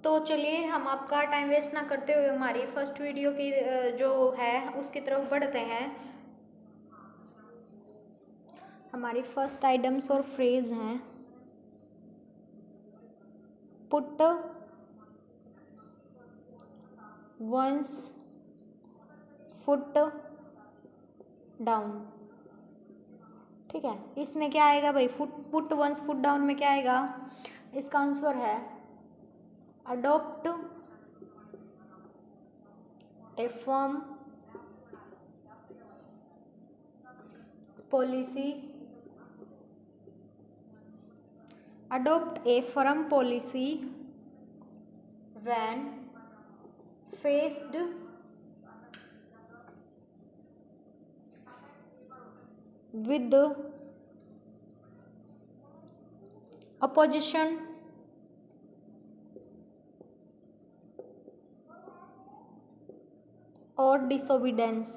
तो चलिए हम आपका टाइम वेस्ट ना करते हुए हमारी फर्स्ट वीडियो की जो है उसकी तरफ बढ़ते हैं। हमारी फर्स्ट आइटम्स और फ्रेज हैं पुट वंस फुट डाउन। ठीक है, इसमें क्या आएगा भाई? पुट वंस फुट डाउन में क्या आएगा? इसका आंसर है adopt a firm policy, adopt a firm policy when faced with opposition or disobedience।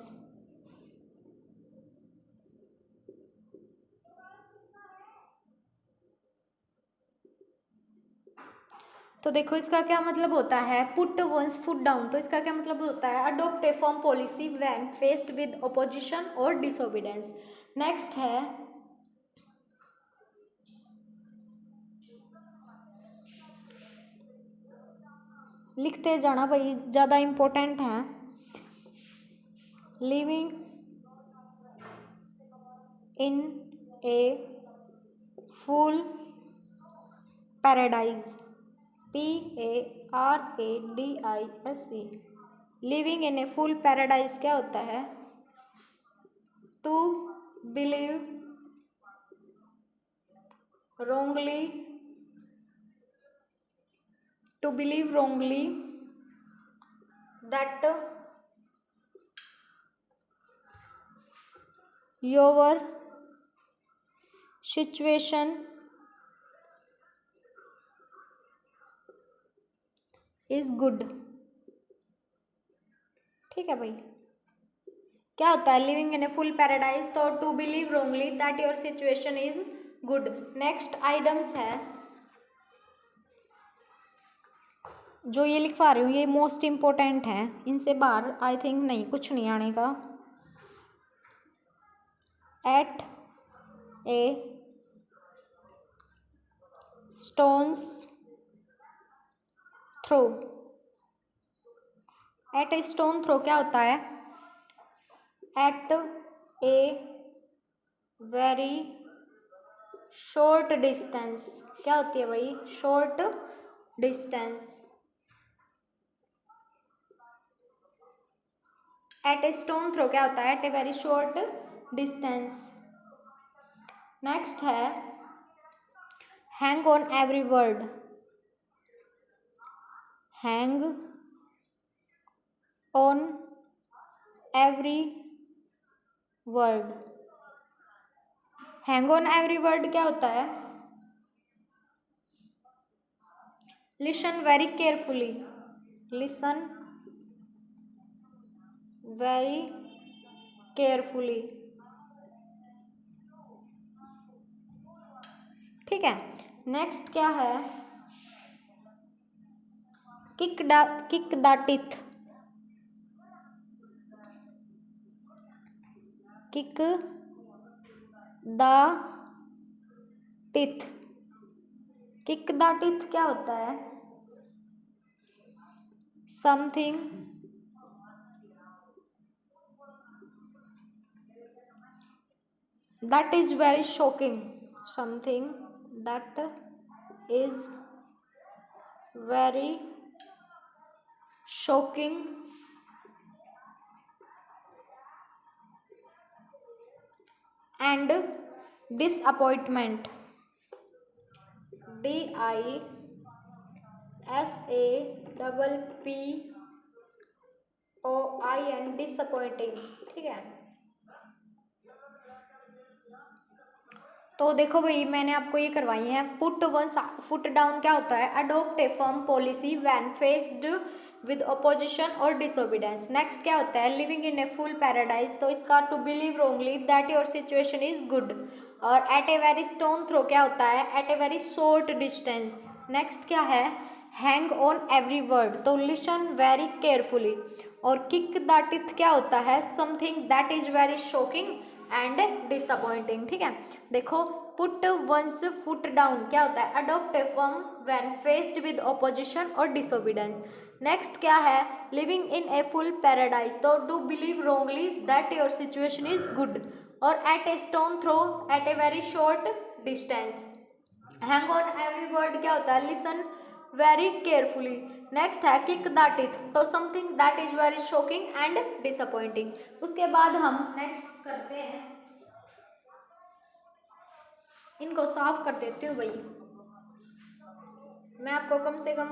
तो देखो इसका क्या मतलब होता है, पुट वंस फुट डाउन। तो इसका क्या मतलब होता है? Adopt a firm policy when faced with opposition और डिसोबीडेंस। नेक्स्ट है लिखते जाना भाई, ज़्यादा इम्पोर्टेंट है। Living in a full paradise, PARADISE। Living in a full paradise क्या होता है? To believe wrongly, to believe wrongly that your situation is good। ठीक है भाई, क्या होता है living in a full paradise? तो to believe wrongly that your situation is good. Next items है जो ये लिखवा रही हूँ, ये मोस्ट इम्पोर्टेंट है, इनसे बाहर आई थिंक नहीं कुछ नहीं आने का। At a stones throw, at a stone throw क्या होता है? At a very short distance. क्या होती है भाई? Short distance. At a stone throw क्या होता है? At a very short distance. Next है hang on every word, hang on every word. Hang on every word क्या होता है? Listen very carefully, listen very carefully. ठीक है, नेक्स्ट क्या है? Kick the teeth, kick the teeth. Kick the teeth क्या होता है? Something that is very shocking, something that is very shocking and disappointment, DISAPPOIN, disappointing। ठीक है, तो देखो भाई मैंने आपको ये करवाई है। पुट वंस फुट डाउन क्या होता है? Adopt a firm policy when faced with opposition और डिसोबीडेंस। नेक्स्ट क्या होता है? Living in a full paradise. तो इसका to believe wrongly that your situation is good. और at a very stone throw क्या होता है? At a very short distance. Next क्या है? हैंग ऑन एवरी वर्ड, तो लिसन वेरी केयरफुली। और किक द टीथ क्या होता है, something that is very shocking and disappointing. ठीक है, देखो पुट वंस फुट डाउन क्या होता है, adopt a firm when faced with opposition और डिसोबीडेंस। नेक्स्ट क्या है, living in a full paradise, तो do believe wrongly that your situation is good, और at a stone throw at a very short distance. Hang on every word क्या होता है, listen very carefully. Next है kick the teeth, तो something that is very shocking and disappointing. उसके बाद हम next करते हैं, इनको साफ कर देती हूँ भाई। मैं आपको कम से कम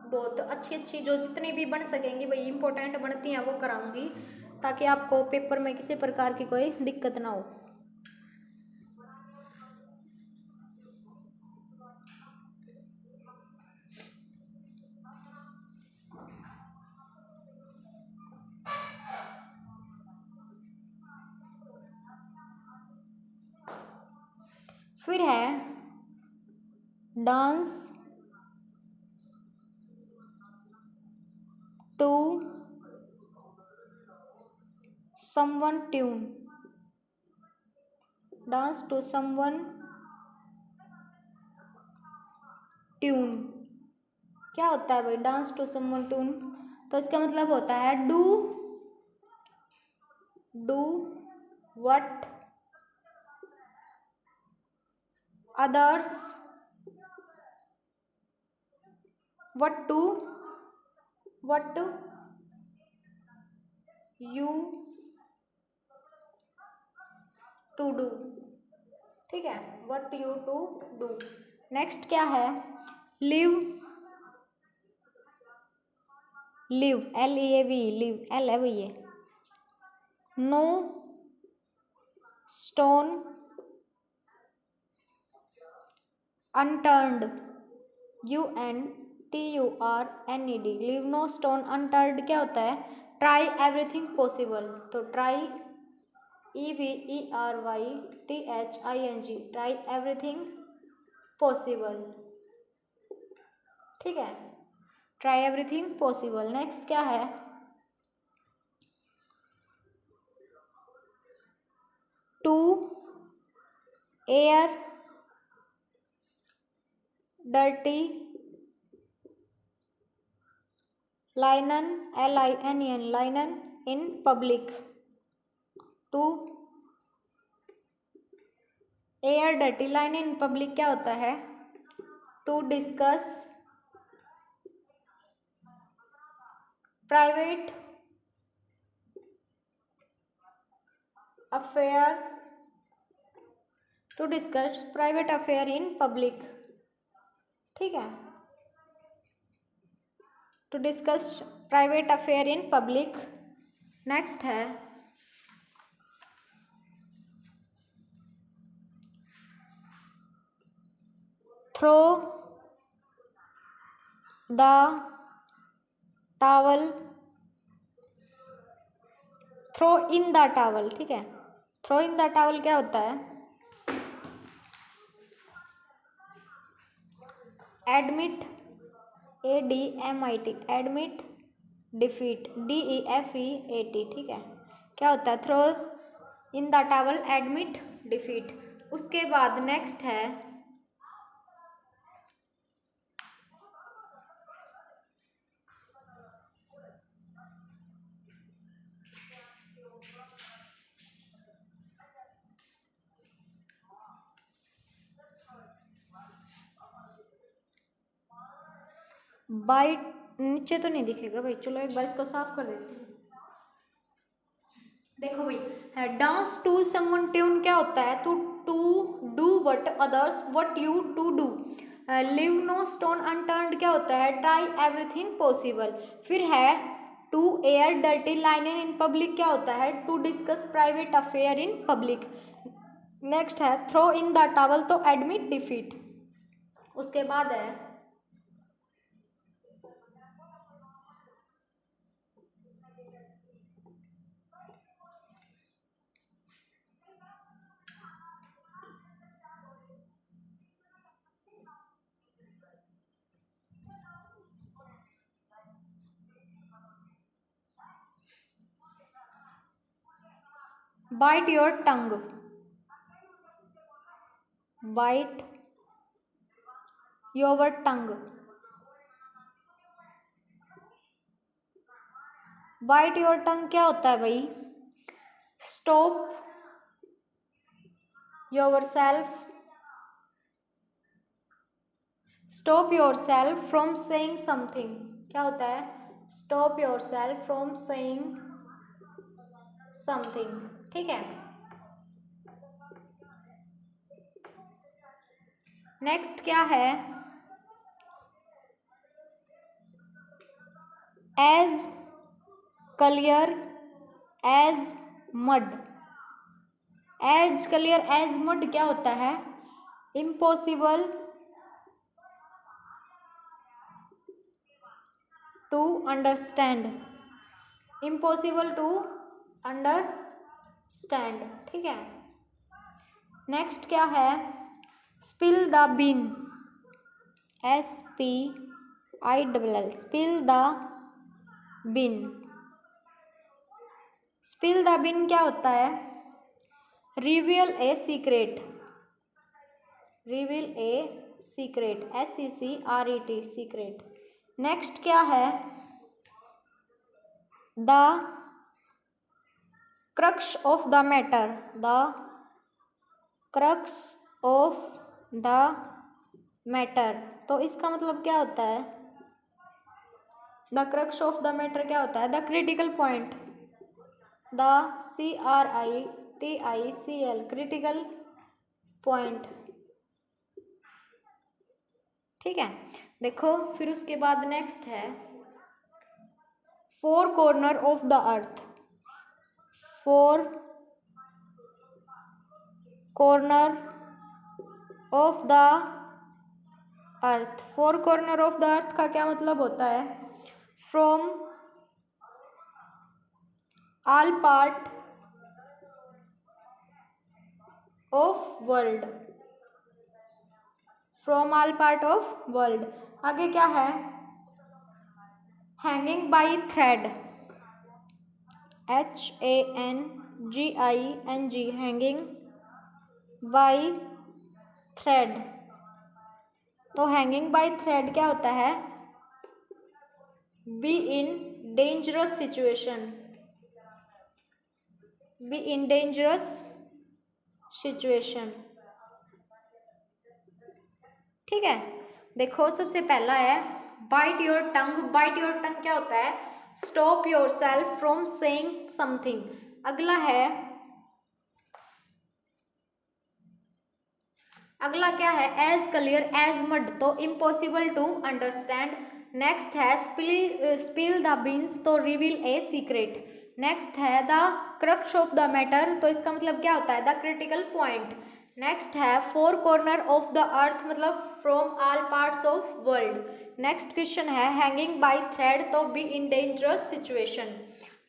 बहुत अच्छी अच्छी जो जितनी भी बन सकेंगी भाई, इंपॉर्टेंट बनती हैं वो कराऊंगी, ताकि आपको पेपर में किसी प्रकार की कोई दिक्कत ना हो। फिर है dance to someone tune, dance to someone tune क्या होता है भाई, डांस टू समवन ट्यून, तो इसका मतलब होता है do what others what you to do। ठीक है, what you to do। Next क्या है, live LEAV live L है भैया, no stone unturned UNTURNED, leave no stone unturned क्या होता है, try everything possible, तो try EVERYTHING try everything possible। ठीक है, try everything possible। नेक्स्ट क्या है, to air dirty linen LINEN linen in public, to air dirty linen in public क्या होता है, to discuss private affair in public। ठीक है, to discuss private affair in public। Next है throw the towel, throw in the towel. ठीक है, throw in the towel क्या होता है, admit ADMIT admit defeat DEFEAT। ठीक है, क्या होता है, throw in the towel admit defeat. उसके बाद नेक्स्ट है बाइट, नीचे तो नहीं दिखेगा भाई, चलो एक बार इसको साफ कर देती हूँ। देखो भाई है डांस टू समवन ट्यून क्या होता है, to do what others what you to do. Leave no stone unturned क्या होता है, ट्राई एवरीथिंग पॉसिबल। फिर है to air dirty linen in public क्या होता है, to discuss private affair in public. Next है throw in the towel, to admit defeat. उसके बाद है bite your tongue, bite your tongue, bite your tongue क्या होता है भाई? Stop your self, stop your self from saying something, क्या होता है? Stop your self from saying something, ठीक है। नेक्स्ट क्या है? As clear as mud, as clear as mud क्या होता है? Impossible to understand, impossible to understand, ठीक है। नेक्स्ट क्या है? Spill the bean, SPILL, spill the bean, spill the bean क्या होता है? Reveal a secret, reveal a secret, SECRET, secret. Next क्या है? The crux of the matter, the crux of the matter, तो इसका मतलब क्या होता है? The crux of the matter क्या होता है? The critical point, the CRITICL, critical point, ठीक है। देखो फिर उसके बाद नेक्स्ट है four corner of the earth, four corner of the earth, four corner of the अर्थ का क्या मतलब होता है? From all part of world, from all part of world. आगे क्या है? Hanging by thread, HANGING, hanging by thread, तो hanging by thread क्या होता है? Be in dangerous situation, be in dangerous situation, ठीक है। देखो सबसे पहला है bite your tongue, bite your tongue क्या होता है? Stop your self from saying something. अगला है, अगला क्या है? एज क्लियर एज मड, तो इम्पॉसिबल टू अंडरस्टैंड। नेक्स्ट है स्पिल द बीन्स, तो रिवील ए सीक्रेट। नेक्स्ट है the crux of the matter, तो इसका मतलब क्या होता है? The critical point. नेक्स्ट है four corner of the earth, मतलब from all parts of world. Next question है हैंगिंग बाई थ्रेड, तो बी इन डेंजरस सिचुएशन।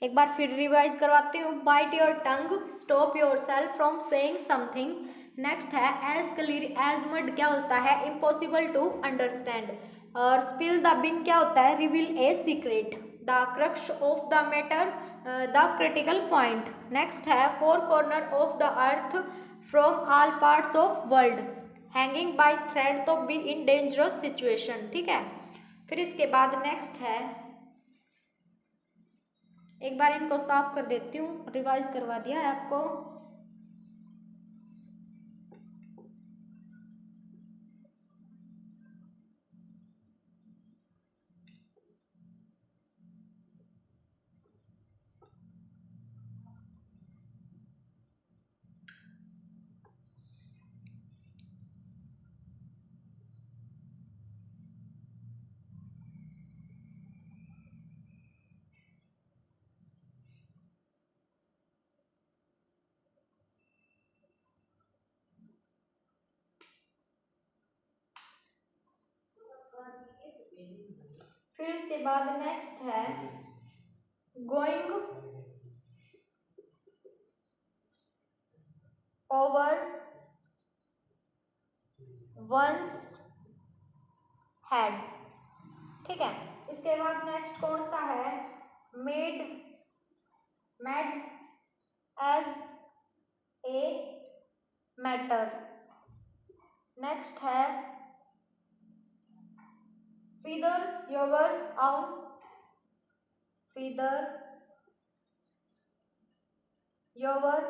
एक बार फिर रिवाइज करवाती हूँ। Bite your tongue, stop your self from saying something. Next है एज क्लियर एज मड, क्या होता है? Impossible to understand. और स्पिल द बिन क्या होता है? Reveal a secret. The crux of the matter, the critical point. Next है four corner of the earth from all parts of world. Hanging by thread, तो be in dangerous situation, ठीक है। फिर इसके बाद नेक्स्ट है, एक बार इनको साफ कर देती हूँ, रिवाइज करवा दिया है आपको। फिर इसके बाद नेक्स्ट है गोइंग ओवर वंस हेड, ठीक है। इसके बाद नेक्स्ट कौन सा है? Mad, mad as a matter. Next है feather your own, feather your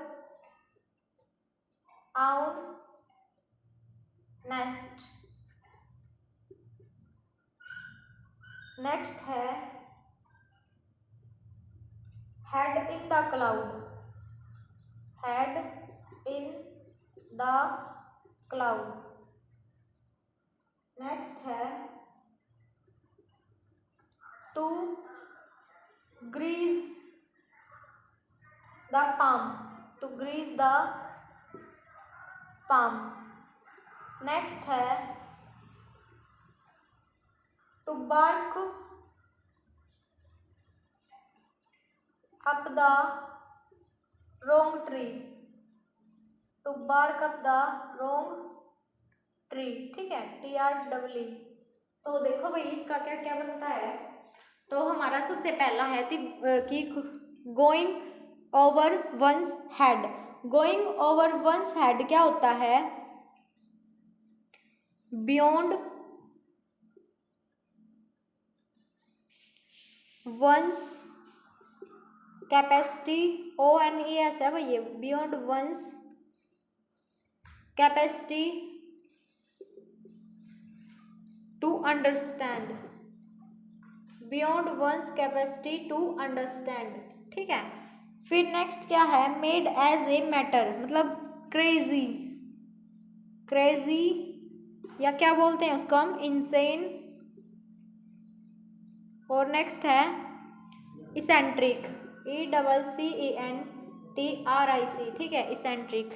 own nest. Next है head in the cloud, head in the cloud. Next है to grease the palm, to grease the palm। Next है to bark up the wrong tree, to bark up the wrong tree। ठीक है, TREE। तो देखो भाई इसका क्या क्या बनता है। तो हमारा सबसे पहला है कि going over ones head. Going over ones head क्या होता है, बियॉन्ड वंस कैपेसिटी, ONES है भाई ये, beyond once capacity to understand, beyond once capacity to understand. ठीक है, फिर नेक्स्ट क्या है, मेड एज ए मैटर, मतलब क्रेजी, क्रेजी या क्या बोलते हैं उसको हम, इंसेन। और नेक्स्ट है इसेंट्रिक, ECCENTRIC। ठीक है, इसेंट्रिक।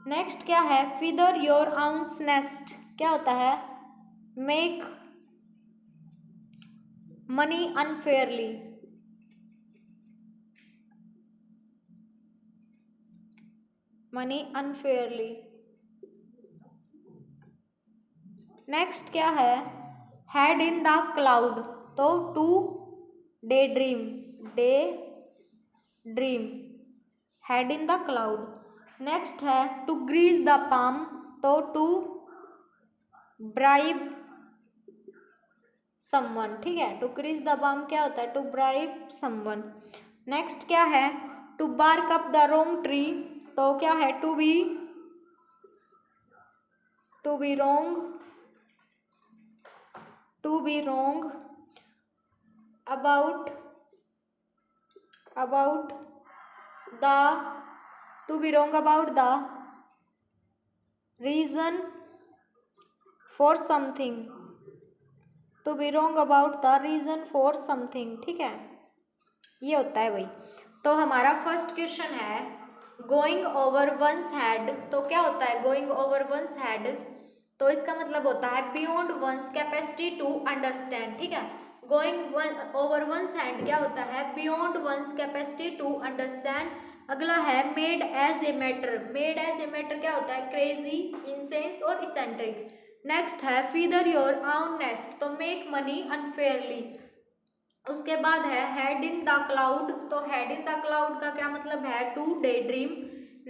नेक्स्ट क्या है, फीदर योर आउन्स नेस्ट क्या होता है, make money unfairly, money unfairly. Next क्या है, हेड इन द क्लाउड, तो to daydream, daydream, head in the cloud. Next है टू ग्रीस द पाम, तो टू ब्राइब समवन। ठीक है, टू ग्रीस द पाम क्या होता है, टू ब्राइब समवन। नेक्स्ट क्या है, to bark up the wrong tree, तो क्या है, to be wrong, to be wrong about the, to be wrong about the reason for something, to be wrong about the reason for something. ठीक है, ये होता है भाई। तो हमारा फर्स्ट क्वेश्चन है गोइंग ओवर वंस हेड, तो क्या होता है गोइंग ओवर वंस हेड, तो इसका मतलब होता है beyond once capacity to understand. ठीक है, गोइंग ओवर वंस हेड क्या होता है, beyond once capacity to understand. अगला है mad as a matter, mad as a matter क्या होता है, क्रेजी, इंसेंस और इसेंट्रिक। नेक्स्ट है फीदर योर आउन नेस्ट, तो मेक मनी अनफेयरली। उसके बाद है हेड इन द क्लाउड, तो हेड इन द क्लाउड का क्या मतलब है, टू डे ड्रीम।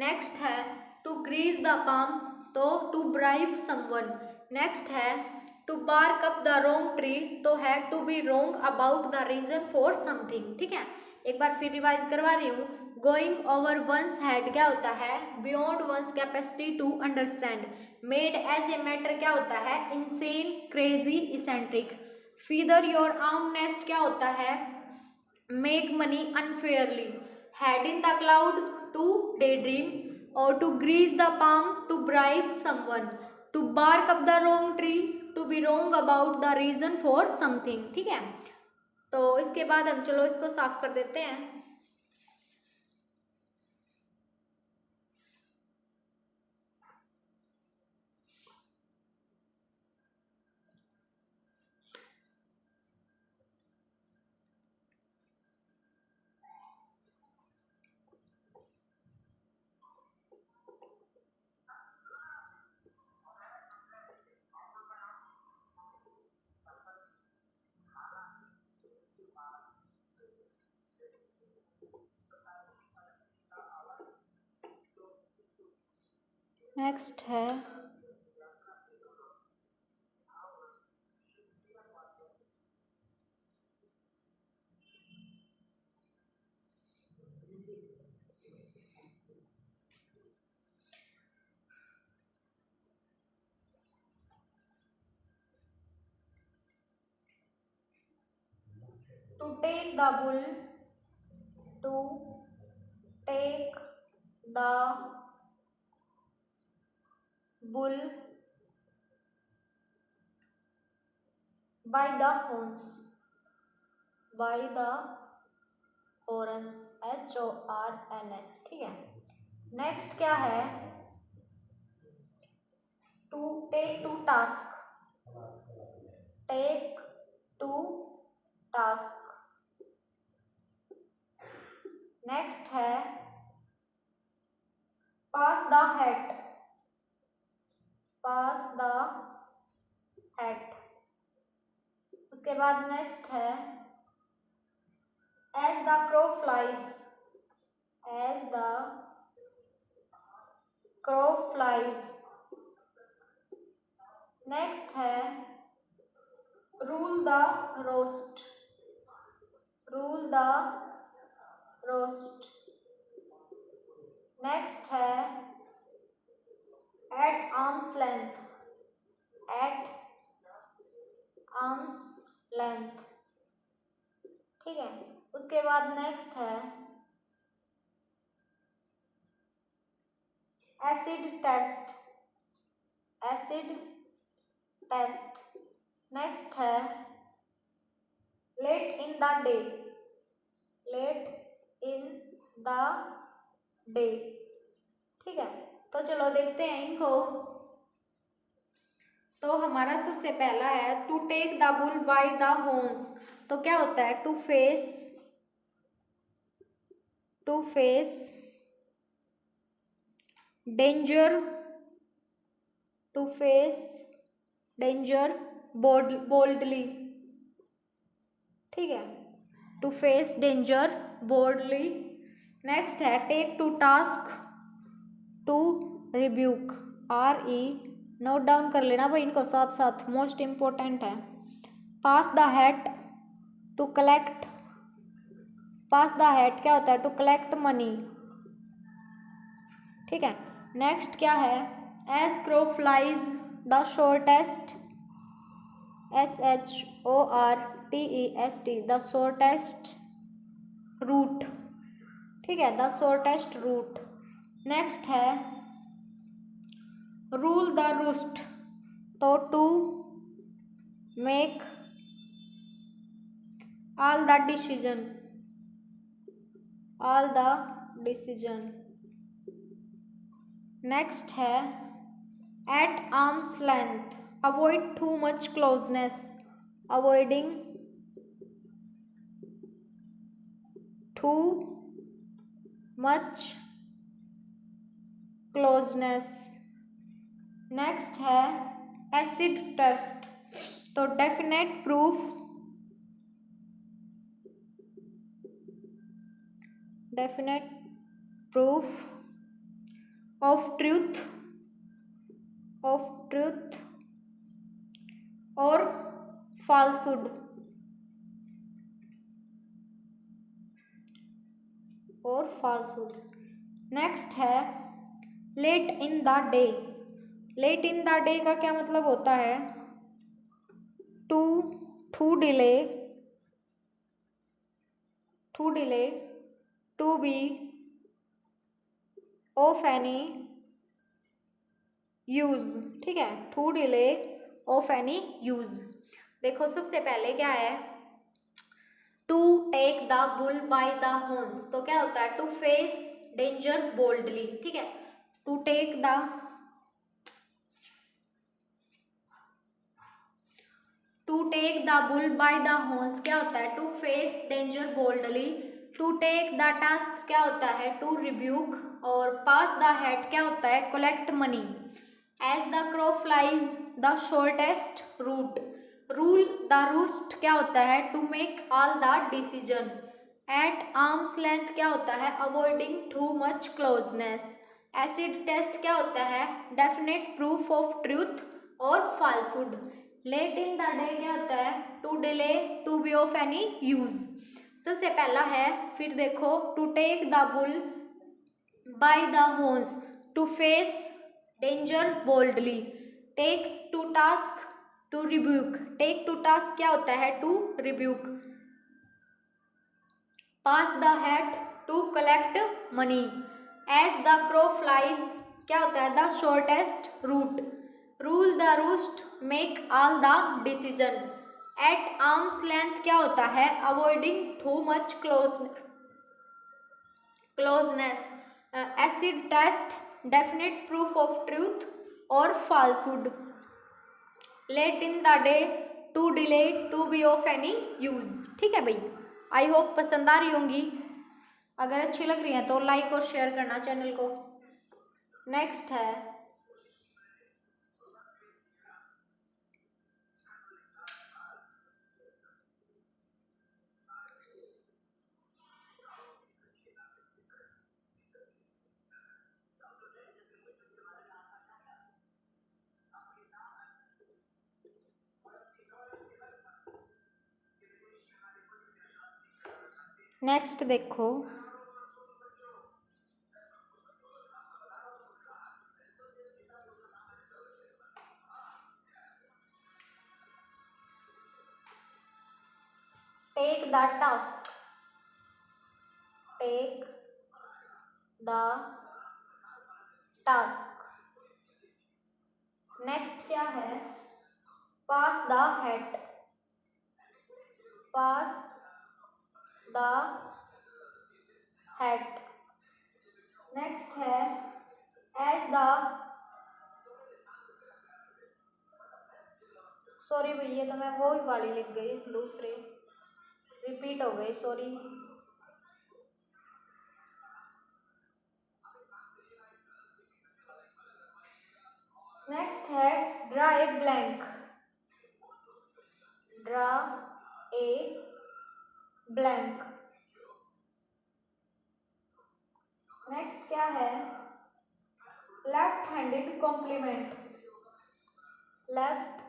नेक्स्ट है टू ग्रीस द पाम, तो टू ब्राइब समवन। नेक्स्ट है to bark up the wrong tree, तो है to be wrong about the reason for something. ठीक है, एक बार फिर रिवाइज करवा रही हूँ। गोइंग ओवर वंस हेड क्या होता है, beyond once capacity to understand. Mad as a matter क्या होता है, insane, crazy, eccentric. Feather your own nest क्या होता है, make money unfairly. Head in the cloud, to daydream. और to grease the palm, to bribe someone. To bark up the wrong tree, to be wrong about the reason for something. ठीक है, तो इसके बाद हम चलो इसको साफ कर देते हैं। नेक्स्ट है to take the bull, to take the bull by the horns, by the horns, HORNS, ठीक है। नेक्स्ट क्या है, to take to task, take to task. Next है pass the hat, pass the hat. उसके बाद next है as the crow flies, as the crow flies. Next है rule the roast, rule the roast. Next है at arms length, at arms length, ठीक है। उसके बाद नेक्स्ट है acid test, acid test. Next है late in the day, late in the day, ठीक है। तो चलो देखते हैं इनको। तो हमारा सबसे पहला है to take the bull by the horns. तो क्या होता है, to face, to face danger, to face danger boldly, ठीक है, to face danger boldly. Next है take to task, to rebuke, RE, note down कर लेना भाई इनको साथ साथ, मोस्ट इम्पोर्टेंट है। Pass the hat, to collect, pass the hat क्या होता है, टू कलेक्ट मनी, ठीक है। नेक्स्ट क्या है as crow flies the shortest, SHORTEST, the shortest route, ठीक है, द शॉर्टेस्ट रूट। नेक्स्ट है रूल द रूस्ट, तो to make all the decision, all the decision. Next है at arms length, avoid too much closeness, avoiding too much closeness. Next है acid test, तो definite proof, definite proof of truth, of truth और falsehood, और falsehood। Next है late in the day, late in the day का क्या मतलब होता है, to to delay, to delay, to be of any use, ठीक है, to delay of any use. देखो सबसे पहले क्या है to take the bull by the horns, तो क्या होता है टू फेस डेंजर बोल्डली, ठीक है। To take the, to take the bull by the horns क्या होता है to face danger boldly. To take the task क्या होता है टू रिब्यूक, और पास द हैट क्या होता है collect money. As the crow flies the shortest route, rule the roost क्या होता है to make all the decision. At arms length क्या होता है avoiding too much closeness. Acid test क्या होता है? डेफिनेट प्रूफ ऑफ ट्रूथ और falsehood. Late in the day क्या होता है? To delay, to be of any use. सबसे पहला है, फिर देखो, to take the bull by the horns, to face danger boldly, take to task, to rebuke. Take to task क्या होता है? To rebuke. Pass the hat, to collect money. As the crow flies क्या होता है? The shortest route. Rule the roost, make all the decision. At arms length क्या होता है? Avoiding too much closeness. Acid test, definite proof of truth और falsehood. Late in the day, to delay, to be of any use. ठीक है भाई, I hope पसंद आ रही होंगी। अगर अच्छी लग रही है तो लाइक और शेयर करना चैनल को। नेक्स्ट है नेक्स्ट देखो, take the task, take the task. Next क्या है? Pass the hat, pass the hat. Next है एज द, सॉरी भैया तो मैं वो ही वाली लिख गई, दूसरे रिपीट हो गई, सॉरी। नेक्स्ट है draw a blank, draw a blank. Next क्या है? Left handed compliment, left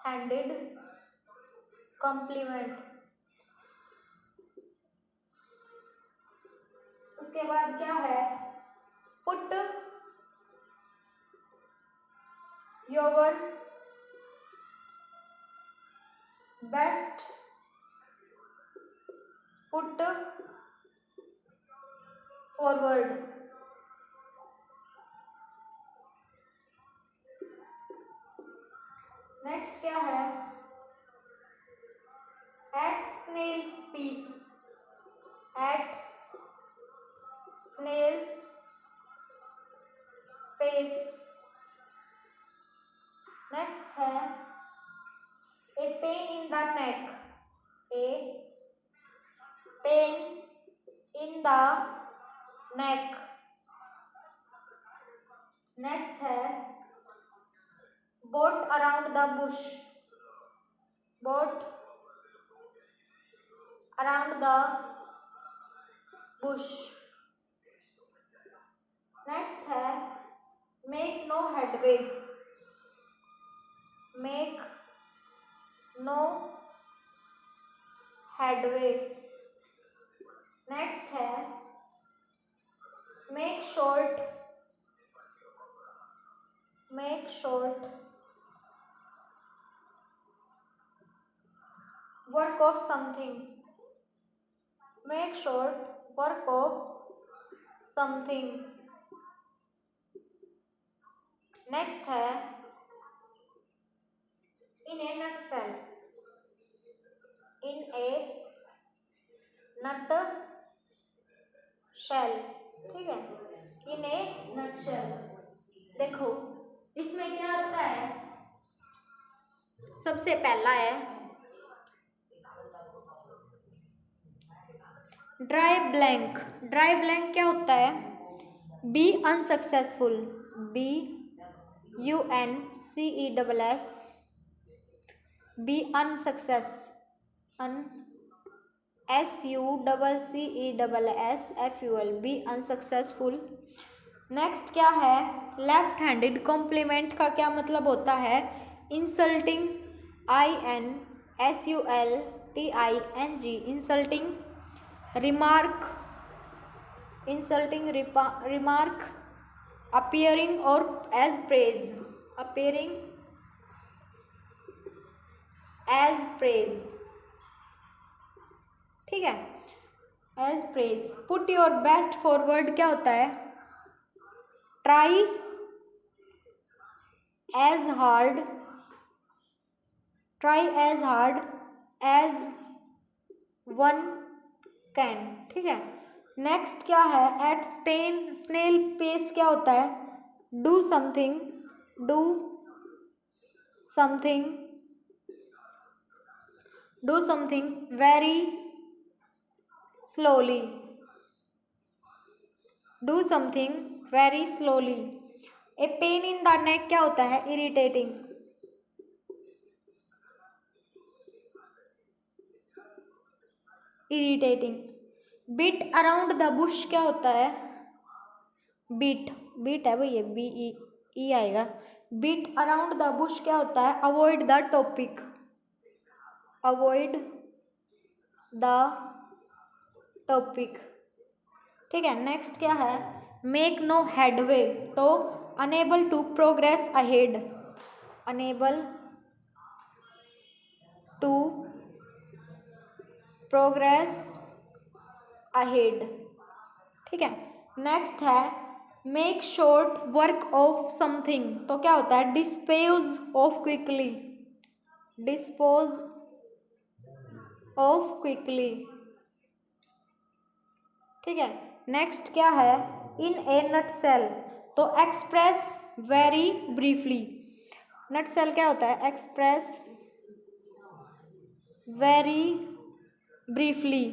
handed compliment. उसके बाद क्या है? Put your best foot forward. Next क्या है? At snail pace, at snail's pace. Next है a pain in the neck, a pain in the neck. Next है beat around the bush, beat around the bush. Next है make no headway, make no headway. Next है make short, make short work of something, make short work of something. Next है in A nut cell, in A nut shell. ठीक है, in A nut shell. देखो इसमें क्या आता है? सबसे पहला है ड्राई ब्लैंक। ड्राई ब्लैंक क्या होता है? Be unsuccessful, be UNCESS, be unsuccess, un SUCCESSFUL, be unsuccessful. Next क्या है, लेफ्ट हैंडेड कॉम्प्लीमेंट का क्या मतलब होता है, insulting, INSULTING, insulting. Remark, insulting remark. Appearing और as praise, appearing as praise, ठीक है, as praise. Put your best forward क्या होता है, try as hard, try as hard as one can, ठीक है। नेक्स्ट क्या है, एट स्नेल पेस क्या होता है, do something, do something, do something very slowly, do something very slowly. A pain in the neck क्या होता है, irritating, irritating. Beat around the bush क्या होता है, बीट, बीट है भैया, BE आएगा। बीट अराउंड द बुश क्या होता है, avoid the topic, avoid the topic, ठीक है। नेक्स्ट क्या है, मेक नो हेडवे, तो unable to progress ahead, unable to progress ahead, ठीक है। नेक्स्ट है make short work of something, तो क्या होता है, dispose of quickly, dispose of quickly, ठीक है। नेक्स्ट क्या है, इन ए नटसेल, तो एक्सप्रेस वेरी ब्रीफली, नटसेल क्या होता है, एक्सप्रेस वेरी ब्रीफली,